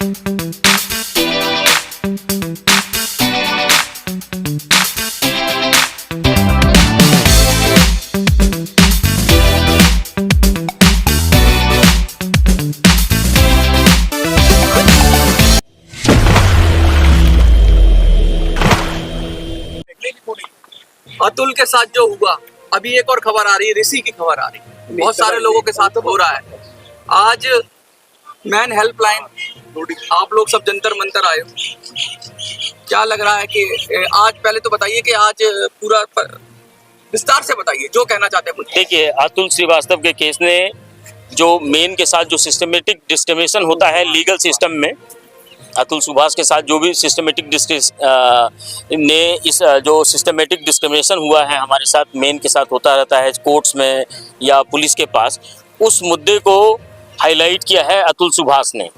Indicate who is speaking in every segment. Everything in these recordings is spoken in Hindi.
Speaker 1: अतुल के साथ जो हुआ, अभी एक और खबर आ रही है, ऋषि की खबर आ रही है, बहुत सारे लोगों के साथ हो रहा है। आज मैन हेल्पलाइन, आप लोग सब जंतर मंतर आए हो, क्या लग रहा है कि आज, पहले तो बताइए कि आज पूरा विस्तार से बताइए जो कहना चाहते हैं।
Speaker 2: देखिए, अतुल श्रीवास्तव के केस ने जो मेन के साथ जो सिस्टमेटिक डिस्क्रिमिनेशन होता है लीगल सिस्टम में, अतुल सुभाष के साथ जो भी सिस्टमेटिक जो सिस्टमेटिक डिस्क्रिमिनेशन हुआ है हमारे साथ, मेन के साथ होता रहता है कोर्ट्स में या पुलिस के पास, उस मुद्दे को हाईलाइट किया है अतुल सुभाष ने।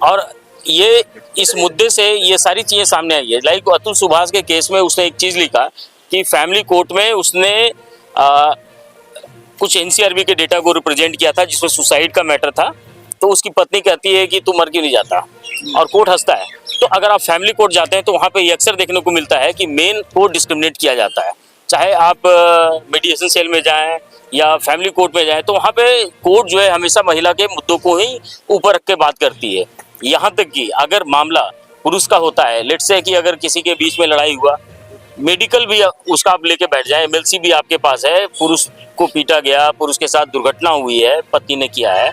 Speaker 2: और ये इस मुद्दे से ये सारी चीज़ें सामने आई है। लाइक अतुल सुभाष के केस में उसने एक चीज़ लिखा कि फैमिली कोर्ट में उसने कुछ एनसीआरबी के डेटा को रिप्रेजेंट किया था जिसमें सुसाइड का मैटर था। तो उसकी पत्नी कहती है कि तू मर क्यों नहीं जाता, और कोर्ट हंसता है। तो अगर आप फैमिली कोर्ट जाते हैं तो वहाँ पे ये अक्सर देखने को मिलता है कि मेन को डिस्क्रिमिनेट किया जाता है। चाहे आप मीडिएशन सेल में जाएं या फैमिली कोर्ट में जाएं, तो वहाँ पे कोर्ट जो है हमेशा महिला के मुद्दों को ही ऊपर रख के बात करती है। यहाँ तक कि अगर मामला पुरुष का होता है, लेट्स से कि अगर किसी के बीच में लड़ाई हुआ, मेडिकल भी उसका आप लेके बैठ जाए, एमएलसी भी आपके पास है, पुरुष को पीटा गया, पुरुष के साथ दुर्घटना हुई है, पति ने किया है,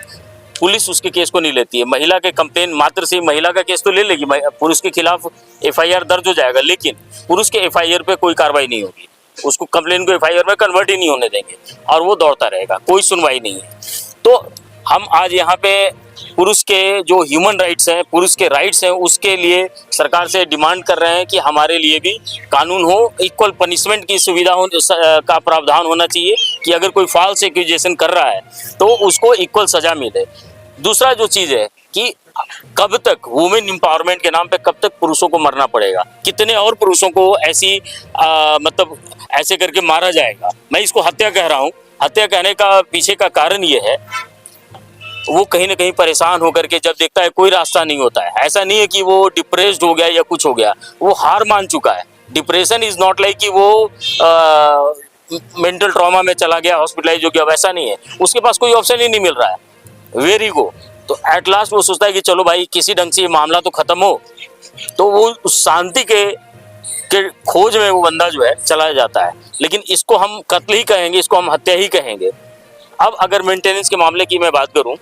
Speaker 2: पुलिस उसके केस को नहीं लेती है। महिला के कंप्लेन मात्र से महिला का केस तो ले लेगी, पुरुष के खिलाफ एफआईआर दर्ज हो जाएगा, लेकिन पुरुष के एफआईआर पे कोई कार्रवाई नहीं होगी, उसको कंप्लेन को एफआईआर में कन्वर्ट ही नहीं होने देंगे और वो दौड़ता रहेगा, कोई सुनवाई नहीं है। तो हम आज यहाँ पे पुरुष के जो ह्यूमन राइट्स हैं, पुरुष के राइट्स हैं, उसके लिए सरकार से डिमांड कर रहे हैं कि हमारे लिए भी कानून हो, इक्वल पनिशमेंट की सुविधा का प्रावधान होना चाहिए कि अगर कोई फॉल्स एक्यूजेशन कर रहा है तो उसको इक्वल सजा मिले। दूसरा जो चीज़ है कि कब तक वुमेन एम्पावरमेंट के नाम पे कब तक पुरुषों को मरना पड़ेगा, कितने और पुरुषों को ऐसी मतलब ऐसे करके मारा जाएगा। मैं इसको हत्या कह रहा हूँ। हत्या कहने का पीछे का कारण ये है, वो कहीं ना कहीं परेशान होकर के जब देखता है कोई रास्ता नहीं होता है, ऐसा नहीं है कि वो डिप्रेस्ड हो गया या कुछ हो गया, वो हार मान चुका है। डिप्रेशन इज नॉट लाइक कि वो मेंटल ट्रॉमा में चला गया, हॉस्पिटलाइज हो गया, वैसा नहीं है। उसके पास कोई ऑप्शन ही नहीं मिल रहा है, वेरी गो। तो एट लास्ट वो सोचता है कि चलो भाई किसी ढंग से ये मामला तो खत्म हो, तो वो उस शांति के खोज में वो बंदा जो है चला जाता है। लेकिन इसको हम कत्ल ही कहेंगे, इसको हम हत्या ही कहेंगे। अब अगर मेंटेनेंस के मामले की मैं बात करूं,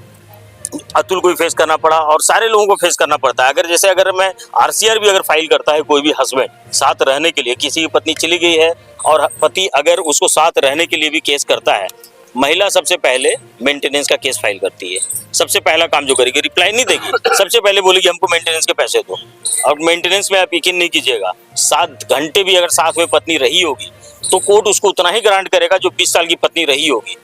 Speaker 2: अतुल को भी फेस करना पड़ा और सारे लोगों को फेस करना पड़ता है। अगर मैं आरसीआर भी अगर फाइल करता है कोई भी हस्बैंड साथ रहने के लिए, किसी की पत्नी चली गई है और पति अगर उसको साथ रहने के लिए भी केस करता है, महिला सबसे पहले मेंटेनेंस का केस फाइल करती है। सबसे पहला काम जो करेगी, रिप्लाई नहीं देगी, सबसे पहले बोलेगी हमको मेंटेनेंस के पैसे दो। और मेंटेनेंस में आप यकीन नहीं कीजिएगा, 7 घंटे भी अगर साथ में पत्नी रही होगी तो कोर्ट उसको उतना ही ग्रांट करेगा जो 20 साल की पत्नी रही होगी।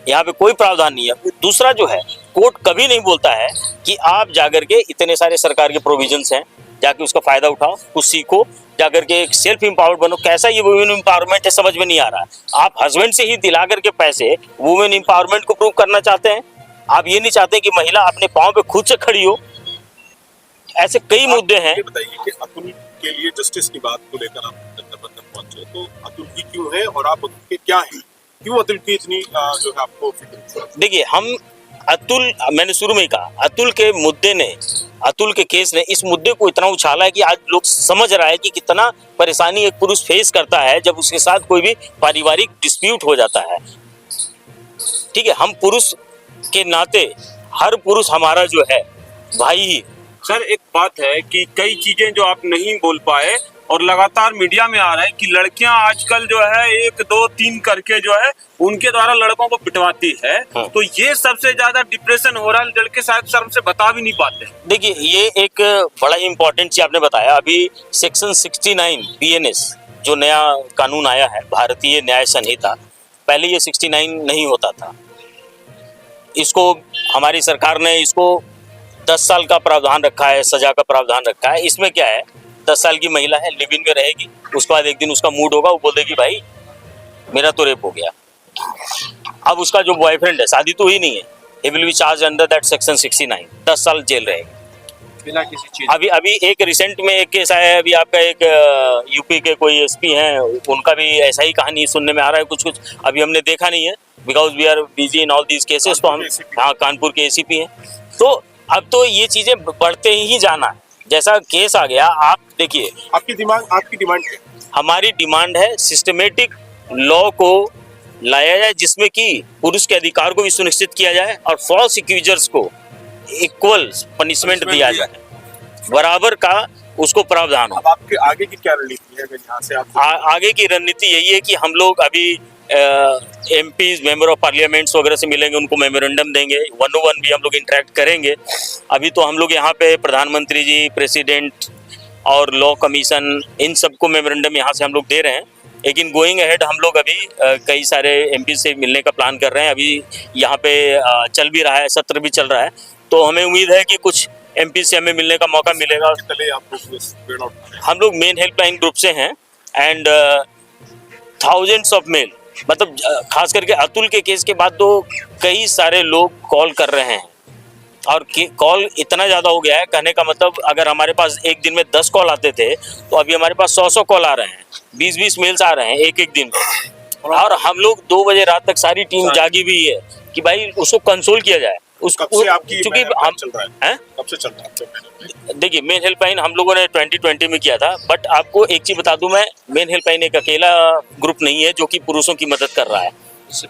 Speaker 2: यहाँ पे कोई प्रावधान नहीं है। दूसरा जो है, कोर्ट कभी नहीं बोलता है कि आप जाकर के इतने सारे सरकार के प्रोविजंस हैं, जाके उसका फायदा उठाओ, कुछ सीखो, जाकर के एक सेल्फ एम्पावर्ड बनो। कैसा ये वुमेन एम्पावरमेंट है समझ में नहीं आ रहा है। आप हस्बैंड से ही दिला करके पैसे वुमेन एम्पावरमेंट को प्रूव करना चाहते हैं। आप ये नहीं चाहते कि महिला अपने पाँव पे खुद से खड़ी हो। ऐसे कई मुद्दे हैं।
Speaker 3: बताइए कि अतुल के लिए जस्टिस की बात को लेकर आप जंतर मंतर पहुंचे, तो अतुल की क्यों है और आप अतुल के क्या है, क्यों अतुल की इतनी जो है आपको फिक्र?
Speaker 2: देखिए, मैंने शुरू में ही कहा, अतुल के मुद्दे ने, अतुल के केस ने इस मुद्दे को इतना उछाला है कि आज लोग समझ रहा है कि कितना परेशानी एक पुरुष फेस करता है जब उसके साथ कोई भी पारिवारिक डिस्प्यूट हो जाता है। ठीक है, हम पुरुष के नाते हर पुरुष हमारा जो है भाई ही।
Speaker 4: सर, एक बात है कि कई चीजें जो आप नहीं बोल पाए और लगातार मीडिया में आ रहा है कि लड़कियां आजकल जो है 1, 2, 3 करके जो है उनके द्वारा लड़कों को पिटवाती है। तो ये सबसे ज्यादा डिप्रेशन हो रहा है, लड़के शायद शर्म से बता भी नहीं पाते।
Speaker 2: देखिए, ये एक बड़ा इंपॉर्टेंट चीज आपने बताया। अभी सेक्शन 69 बीएनएस जो नया कानून आया है, भारतीय न्याय संहिता, पहले ये 69 नहीं होता था। इसको हमारी सरकार ने इसको 10 साल का प्रावधान रखा है, सजा का प्रावधान रखा है। इसमें क्या है, 10 साल की महिला है, लिव इन में रहेगी, उसके बाद एक दिन उसका मूड होगा, वो बोल देगी भाई मेरा तो रेप हो गया। अब उसका जो बॉयफ्रेंड है, शादी तो ही नहीं है, he will be charge under that section 69, 10 साल जेल रहेगी।
Speaker 3: बिना किसी चीज
Speaker 2: अभी अभी एक रिसेंट में एक केस आया है, अभी आपका एक यूपी के कोई एसपी हैं, उनका भी ऐसा ही कहानी सुनने में आ रहा है कुछ कुछ। अभी हमने देखा नहीं है, because we are busy in all these cases. तो हम, हाँ, कानपुर के एसीपी हैं। तो अब तो ये चीज़ें बढ़ते ही जाना है। जैसा केस आ गया, आप देखिए,
Speaker 3: आपकी डिमांड क्या है?
Speaker 2: हमारी डिमांड है सिस्टमेटिक लॉ को लाया जाए, जिसमें कि पुरुष के अधिकार को भी सुनिश्चित किया जाए और फॉल्स एक्यूजर्स को इक्वल पनिशमेंट दिया जाए, बराबर का उसको प्रावधान हो।
Speaker 3: अब आपके आगे की क्या रणनीति है? अगर यहाँ से आप
Speaker 2: आगे की रणनीति यही है कि हम लोग अभी एमपीज, मेंबर ऑफ पार्लियामेंट्स वगैरह से मिलेंगे, उनको मेमोरेंडम देंगे, 1-on-1 भी हम लोग इंटरेक्ट करेंगे। अभी तो हम लोग यहाँ पे प्रधानमंत्री जी, प्रेसिडेंट और लॉ कमीशन, इन सबको मेमोरेंडम यहाँ से हम लोग दे रहे हैं। लेकिन गोइंग अहेड हम लोग अभी कई सारे एमपी से मिलने का प्लान कर रहे हैं। अभी यहाँ पे चल भी रहा है, सत्र भी चल रहा है, तो हमें उम्मीद है कि कुछ एमपी से हमें मिलने का मौका मिलेगा। हम लोग मेन हेल्पलाइन ग्रुप से हैं एंड थाउजेंड्स ऑफ मेल, मतलब खास करके अतुल के केस के बाद तो कई सारे लोग कॉल कर रहे हैं और कॉल इतना ज़्यादा हो गया है, कहने का मतलब अगर हमारे पास एक दिन में 10 कॉल आते थे तो अभी हमारे पास 100 कॉल आ रहे हैं, 20 मेल्स आ रहे हैं एक दिन में। और हम लोग 2 बजे रात तक सारी टीम जागी हुई है कि भाई उसको कंसोल किया जाए।
Speaker 3: कब से आपकी
Speaker 2: चूंकि हम
Speaker 3: चल रहा है? कब से चल रहा है?
Speaker 2: देखिए, मेन हेल्पलाइन हम लोगों ने 2020 में किया था, बट आपको एक चीज बता दूं मैं, मेन हेल्पलाइन एक अकेला ग्रुप नहीं है जो कि पुरुषों की मदद कर रहा है।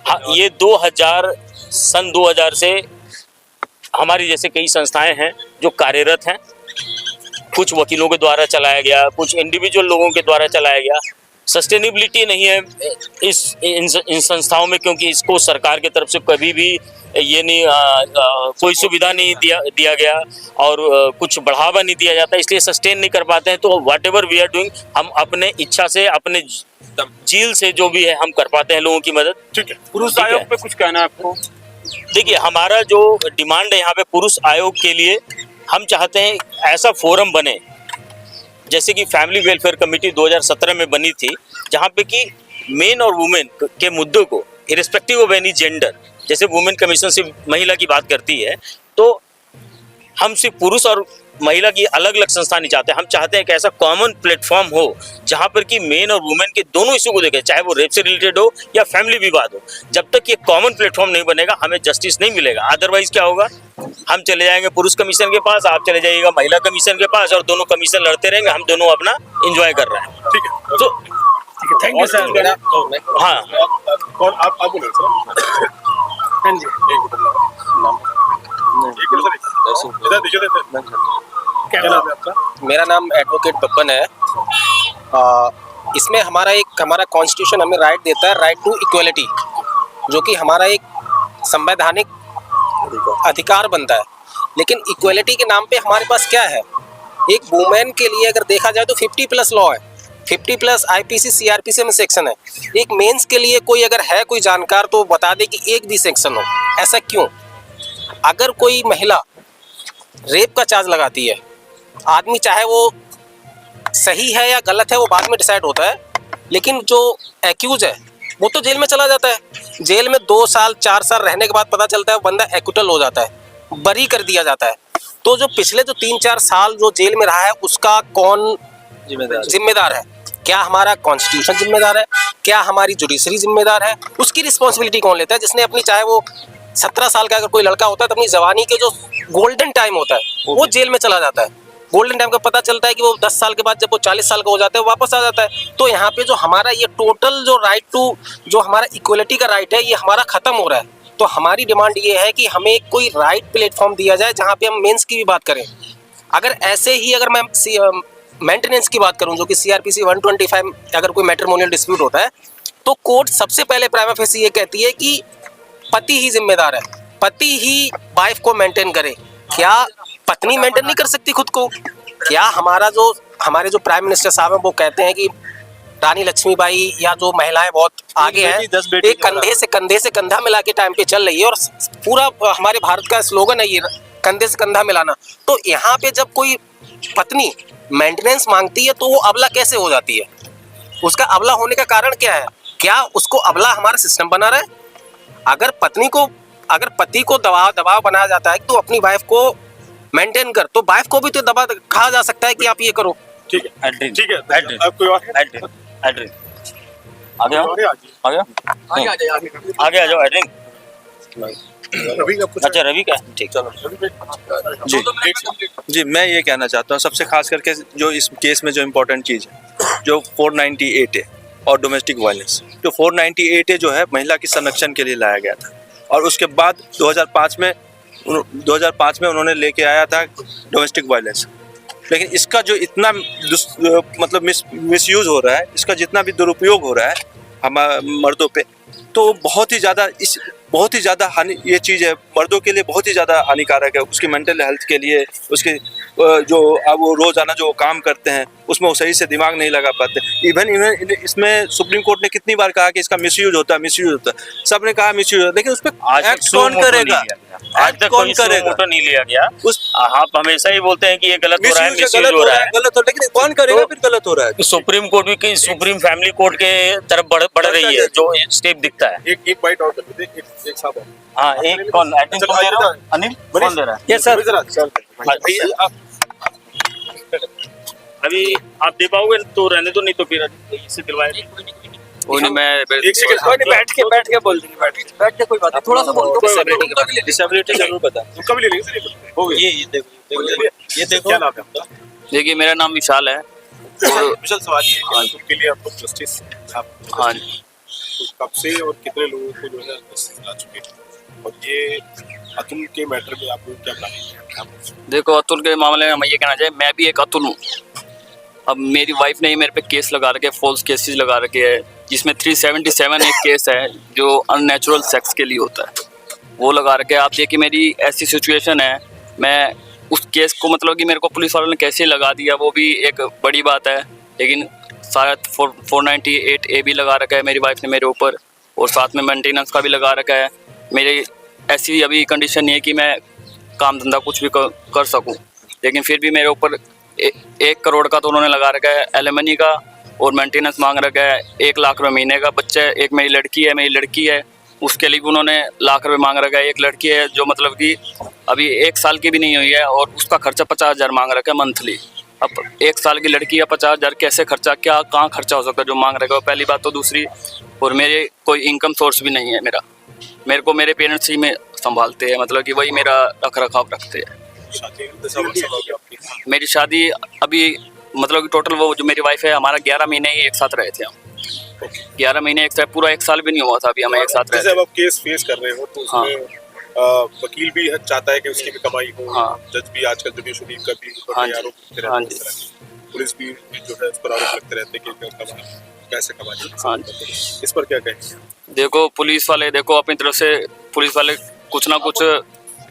Speaker 2: हाँ, ये 2000 से हमारी जैसे कई संस्थाएं हैं जो कार्यरत हैं। कुछ वकीलों के द्वारा चलाया गया, कुछ इंडिविजुअल लोगों के द्वारा चलाया गया। सस्टेनेबिलिटी नहीं है इन संस्थाओं में, क्योंकि इसको सरकार की तरफ से कभी भी ये नहीं कोई सुविधा नहीं दिया गया और कुछ बढ़ावा नहीं दिया जाता, इसलिए सस्टेन नहीं कर पाते हैं। तो whatever we are doing, हम अपने इच्छा से, अपने जील से जो भी है हम कर पाते हैं लोगों की मदद।
Speaker 3: ठीक है।
Speaker 4: पुरुष आयोग पे कुछ कहना है आपको?
Speaker 2: देखिए, हमारा जो डिमांड है यहाँ पे पुरुष आयोग के लिए, हम चाहते हैं ऐसा फोरम बने जैसे कि फैमिली वेलफेयर कमेटी 2017 में बनी थी, जहाँ पे कि मेन और वुमेन के मुद्दों को इरिस्पेक्टिव ऑफ एनी जेंडर, जैसे वुमेन कमीशन सिर्फ महिला की बात करती है, तो हम सिर्फ पुरुष और महिला की अलग अलग संस्था नहीं चाहते। हम चाहते हैं कि ऐसा कॉमन प्लेटफॉर्म हो जहाँ पर कि मेन और वुमेन के दोनों इशू को देखें, चाहे वो रेप से रिलेटेड हो या फैमिली विवाद हो। जब तक ये कॉमन प्लेटफॉर्म नहीं बनेगा, हमें जस्टिस नहीं मिलेगा। अदरवाइज क्या होगा, हम चले जाएंगे पुरुष कमीशन के पास, आप चले जाइएगा महिला कमीशन के पास, और दोनों कमीशन लड़ते रहेंगे, हम दोनों अपना इंजॉय कर रहे हैं।
Speaker 3: ठीक है,
Speaker 2: तो
Speaker 3: थैंक यू सर।
Speaker 2: हाँ,
Speaker 3: कौन आप बोले सर? हाँ जी, इधर देखिए, क्या नाम है आपका?
Speaker 5: मेरा नाम एडवोकेट बब्बन है। इसमें हमारा कॉन्स्टिट्यूशन हमें राइट देता है, राइट टू इक्वलिटी, जो कि हमारा एक संवैधानिक अधिकार बनता है। लेकिन इक्वलिटी के नाम पे हमारे पास क्या है, एक वुमेन के लिए अगर देखा जाए तो 50+ लॉ है, 50+ IPC CRPC में सेक्शन है। एक मेंस के लिए कोई अगर है कोई जानकार तो बता दे कि एक भी सेक्शन हो। ऐसा क्यों? अगर कोई महिला रेप का चार्ज लगाती है, आदमी चाहे वो सही है या गलत है वो बाद में डिसाइड होता है, लेकिन जो एक्यूज है वो तो जेल में चला जाता है। जेल में 2 साल 4 साल रहने के बाद पता चलता है बंदा एक्विटल हो जाता है, बरी कर दिया जाता है। तो जो पिछले जो 3-4 साल जो जेल में रहा है उसका कौन जिम्मेदार है? क्या हमारा कॉन्स्टिट्यूशन जिम्मेदार है? क्या हमारी जुडिशरी जिम्मेदार है? उसकी रिस्पॉन्सिबिलिटी कौन लेता है? जिसने अपनी, चाहे वो 17 साल का अगर कोई लड़का होता है तो अपनी जवानी के जो गोल्डन टाइम होता है वो जेल में चला जाता है। गोल्डन टाइम का पता चलता है कि वो 10 साल के बाद जब वो 40 साल का हो जाता है वापस आ जाता है। तो यहाँ पे जो हमारा ये टोटल जो राइट टू, जो हमारा इक्वलिटी का राइट है, ये हमारा खत्म हो रहा है। तो हमारी डिमांड ये है कि हमें कोई राइट प्लेटफॉर्म दिया जाए जहाँ पे हम मेंस की भी बात करें। अगर ऐसे ही अगर मैं मेंटेनेंस की बात करूँ, जो कि CRPC 125, अगर कोई मैट्रिमोनियल डिस्प्यूट होता है तो कोर्ट सबसे पहले प्राइमा फेसी ये कहती है कि पति ही जिम्मेदार है, पति ही वाइफ को मेंटेन करे। क्या पत्नी मेंटेन नहीं कर सकती खुद को? क्या हमारे जो प्राइम मिनिस्टर साहब हैं वो कहते हैं कि रानी लक्ष्मीबाई या जो महिलाएं बहुत आगे हैं, एक कंधे से कंधा मिला के टाइम पे चल रही है, और पूरा हमारे भारत का स्लोगन है ये, कंधे से कंधा मिलाना। तो यहाँ पे जब कोई पत्नी मेंटेनेंस मांगती है तो वो अबला कैसे हो जाती है? उसका अबला होने का कारण क्या है? क्या उसको अबला हमारा सिस्टम बना रहा है? अगर पति को दबाव बनाया जाता है तो अपनी वाइफ को मेंटेन कर, तो वाइफ को भी तो दबा कहा जा सकता है कि आप ये करो।
Speaker 3: ठीक है
Speaker 2: एड्रिन
Speaker 3: ठीक है।
Speaker 2: एड्रिन
Speaker 3: अब कोई और है?
Speaker 2: एड्रिन एड्रिन आ गया
Speaker 3: कोई और है?
Speaker 2: आ गया
Speaker 1: आगे आ जाइए आगे।
Speaker 2: आगे आ जाओ एड्रिन।
Speaker 3: रवि का कुछ
Speaker 2: अच्छा रवि का ठीक
Speaker 3: चलो
Speaker 1: जी
Speaker 6: जी, मैं ये कहना चाहता हूँ सबसे खास करके जो इस केस में जो इम्पोर्टेंट चीज़ है, जो 498 है और डोमेस्टिक वायलेंस, जो 498 है जो है महिला के संरक्षण के लिए लाया गया था, और उसके बाद 2005 में उन्होंने लेके आया था डोमेस्टिक वायलेंस। लेकिन इसका जो इतना मतलब मिसयूज़ हो रहा है, इसका जितना भी दुरुपयोग हो रहा है हमारे मर्दों पे, तो बहुत ही ज़्यादा हानि ये चीज़ है, मर्दों के लिए बहुत ही ज़्यादा हानिकारक है, उसकी मेंटल हेल्थ के लिए, उसके जो अब वो रोज़ाना जो काम करते हैं उसमें वो सही से दिमाग नहीं लगा पाते। इवन इसमें सुप्रीम कोर्ट ने कितनी बार कहा कि इसका मिसयूज होता है, सब ने कहा मिसयूज होता है, लेकिन उस पर एक्ट कौन करेगा?
Speaker 2: आज तक
Speaker 6: कौन
Speaker 2: कोई
Speaker 6: करेगा?
Speaker 2: मोटो नहीं लिया गया।
Speaker 6: उस
Speaker 2: आप हमेशा ही बोलते हैं कि ये गलत हो रहा है,
Speaker 6: मिसयूज
Speaker 2: मिसयूज हो रहा है,
Speaker 6: गलत हो, लेकिन कौन करेगा?
Speaker 2: तो-
Speaker 6: फिर गलत हो रहा है
Speaker 2: तो सुप्रीम कोर्ट भी कहीं सुप्रीम फैमिली कोर्ट के तरफ बढ़ रही है, जो स्टेप दिखता है।
Speaker 3: एक बाइट और कर दे, एक साहब और।
Speaker 2: हाँ एक कौन एड्रिन
Speaker 3: चलो,
Speaker 2: कौन दे रहा है?
Speaker 3: आगे
Speaker 2: अनिल कौन दे रहा है?
Speaker 6: Yes sir.
Speaker 3: जरा, चल।
Speaker 2: अभी आप दे पाओगे तो रहने दो, नहीं तो फिर इससे दिलवाए।
Speaker 1: कोई नहीं, मैं
Speaker 3: एक सेकंड
Speaker 1: बैठ के बोल देंगे, बैठ के कोई बात नहीं, थोड़ा सा बोल दो।
Speaker 6: डिसेबिलिटी जरूर बता।
Speaker 3: उनका भी ले लेंगे सर, हो गया।
Speaker 6: ये देखो
Speaker 3: ये देखो क्या नाम है आपका?
Speaker 1: देखिए मेरा नाम विशाल है और
Speaker 3: विशाल सवाल ये है कि उनके लिए आपको जस्टिस आप
Speaker 1: हाँ
Speaker 3: कब से और कितने लोगों को जो है जस्टिस मिला चुके हैं, और ये अतुल के मैटर में आप लोग क्या प्लानिंग है?
Speaker 1: देखो अतुल के मामले में हम ये कहना चाहिए, मैं भी एक अतुल हूँ। अब मेरी वाइफ ने ही मेरे पे केस लगा रखे, फॉल्स केसेस लगा रखे है, जिसमें 377 एक केस है जो अननेचुरल सेक्स के लिए होता है, वो लगा रखे। आप देखिए मेरी ऐसी सिचुएशन है, मैं उस केस को मतलब कि मेरे को पुलिस वालों ने कैसे लगा दिया वो भी एक बड़ी बात है, लेकिन सारा 498 ए भी लगा रखा है मेरी वाइफ ने मेरे ऊपर, और साथ में मेंटेनेंस का भी लगा रखा है। मेरी ऐसी अभी कंडीशन नहीं है कि मैं काम धंधा कुछ भी कर सकूं, लेकिन फिर भी मेरे ऊपर 1 करोड़ का तो उन्होंने लगा रखा है एलिमनी का, और मेंटेनेंस मांग रखा है 1 लाख रुपये महीने का। बच्चे एक मेरी लड़की है उसके लिए भी उन्होंने लाख रुपये मांग रखा है। एक लड़की है जो मतलब कि अभी 1 साल की भी नहीं हुई है और उसका खर्चा 50,000 मांग रखा है मंथली। अब 1 साल की लड़की है 50,000 कैसे खर्चा, क्या कहाँ खर्चा हो सकता है जो मांग रखा है, पहली बात तो। दूसरी, और मेरे कोई इनकम सोर्स भी नहीं है मेरे को मेरे पेरेंट्स ही में संभालते हैं, मतलब कि वही मेरा रख रखाव रखते हैं।
Speaker 3: शादी हो गया आपकी?
Speaker 1: मेरी शादी अभी मतलब कि टोटल वो जो मेरी वाइफ है हमारा 11 महीने ही एक साथ रहे थे हम। 11 महीने एक साथ, पूरा 1 साल भी नहीं हुआ था अभी हमें एक साथ रहे
Speaker 3: जैसे
Speaker 1: थे।
Speaker 3: अब आप केस फेस कर रहे हो तो
Speaker 1: हाँ।
Speaker 3: उसमें वकील भी चाहता है कि उसकी भी कमाई हो,
Speaker 1: हाँ।
Speaker 3: जज भी आजकल जुडिशरी का भी
Speaker 1: हाँ
Speaker 3: बड़े
Speaker 1: जी।
Speaker 3: आरोप लगते
Speaker 1: हाँ
Speaker 3: रहते
Speaker 1: जी।
Speaker 3: हैं, पुलिस भी जो है उस पर आरोप लगते रहते हैं कि कैसे कमाई।
Speaker 1: हाँ
Speaker 3: इस पर क्या कहेंगे?
Speaker 1: देखो पुलिस वाले, देखो अपनी तरफ से पुलिस वाले कुछ ना कुछ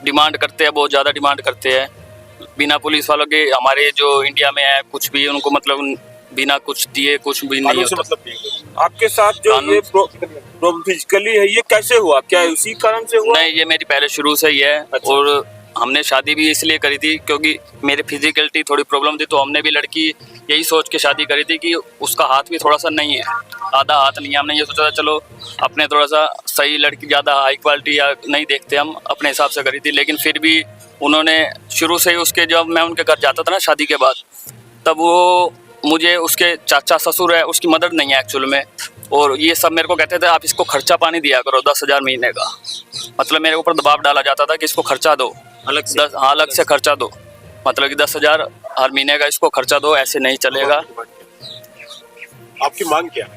Speaker 1: डिमांड करते हैं, बहुत ज़्यादा डिमांड करते हैं। बिना पुलिस वालों के हमारे जो इंडिया में है कुछ भी उनको मतलब बिना कुछ दिए कुछ भी नहीं
Speaker 3: कानून से
Speaker 1: होता।
Speaker 3: मतलब नहीं है।
Speaker 4: आपके साथ जो
Speaker 1: कानून-
Speaker 4: ये फिजिकली है, ये कैसे हुआ? क्या इसी कारण से हुआ?
Speaker 1: नहीं, ये मेरी पहले शुरू से ही है।
Speaker 4: अच्छा।
Speaker 1: और हमने शादी भी इसलिए करी थी क्योंकि मेरी फिजिकलिटी थोड़ी प्रॉब्लम थी, तो हमने भी लड़की यही सोच के शादी करी थी कि उसका हाथ भी थोड़ा सा नहीं है, आधा हाथ नहीं है। हमने ये सोचा था चलो अपने थोड़ा सा सही लड़की, ज़्यादा हाई क्वालिटी या नहीं देखते हम, अपने हिसाब से करी थी। लेकिन फिर भी उन्होंने शुरू से ही उसके, जब मैं उनके घर जाता था ना शादी के बाद, तब वो मुझे उसके चाचा ससुर है, उसकी मदद नहीं है एक्चुअल में, और ये सब मेरे को कहते थे आप इसको खर्चा पानी दिया करो 10,000 महीने का। मतलब मेरे ऊपर दबाव डाला जाता था कि इसको खर्चा दो अलग से, अलग से खर्चा दो, मतलब कि 10,000 हर महीने का इसको खर्चा दो, ऐसे नहीं चलेगा।
Speaker 3: आपकी मांग क्या है?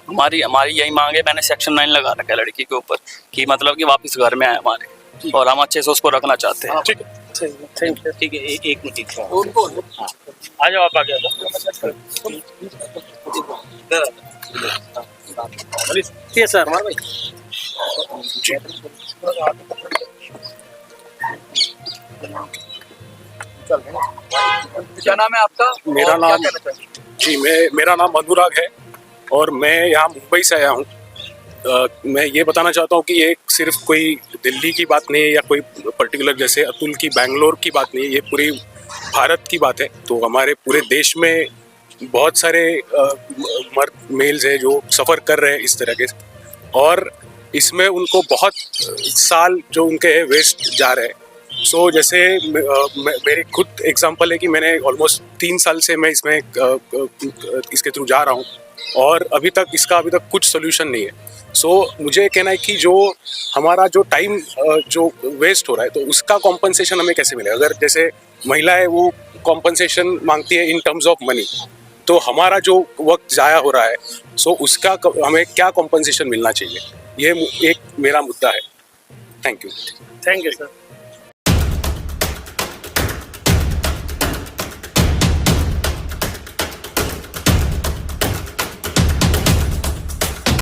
Speaker 1: हमारी यही मांग है। मैंने सेक्शन 9 लगा रखा है लड़की के ऊपर कि मतलब कि वापस घर में आए हमारे, और हम अच्छे से उसको रखना चाहते हैं।
Speaker 3: ठीक है।
Speaker 2: ठीक है एक मिनट आ जाओ, आप आ गया
Speaker 5: सर हमारा भाई
Speaker 1: क्या नाम है आपका?
Speaker 3: मेरा
Speaker 1: और क्या
Speaker 3: नाम-
Speaker 1: कहना चाहेंगे?
Speaker 3: जी, मेरा नाम अनुराग है और मैं यहाँ मुंबई से आया हूँ। मैं ये बताना चाहता हूँ कि ये सिर्फ कोई दिल्ली की बात नहीं है या कोई पर्टिकुलर जैसे अतुल की बैंगलोर की बात नहीं है, ये पूरी भारत की बात है। तो हमारे पूरे देश में बहुत सारे मर्द मेल्स हैं जो सफ़र कर रहे हैं इस तरह के, और इसमें उनको बहुत साल जो उनके वेस्ट जा रहे हैं। सो जैसे मेरे खुद एग्जांपल है कि मैंने ऑलमोस्ट 3 साल से मैं इसमें इसके थ्रू जा रहा हूँ और अभी तक कुछ सोल्यूशन नहीं है। सो मुझे कहना है कि जो हमारा जो टाइम जो वेस्ट हो रहा है तो उसका कॉम्पनसेशन हमें कैसे मिलेगा। अगर जैसे महिला है वो कॉम्पनसेशन मांगती है इन टर्म्स ऑफ मनी, तो हमारा जो वक्त ज़ाया हो रहा है सो उसका हमें क्या कॉम्पनसेशन मिलना चाहिए, ये एक मेरा मुद्दा है। Thank you
Speaker 7: thank you sir.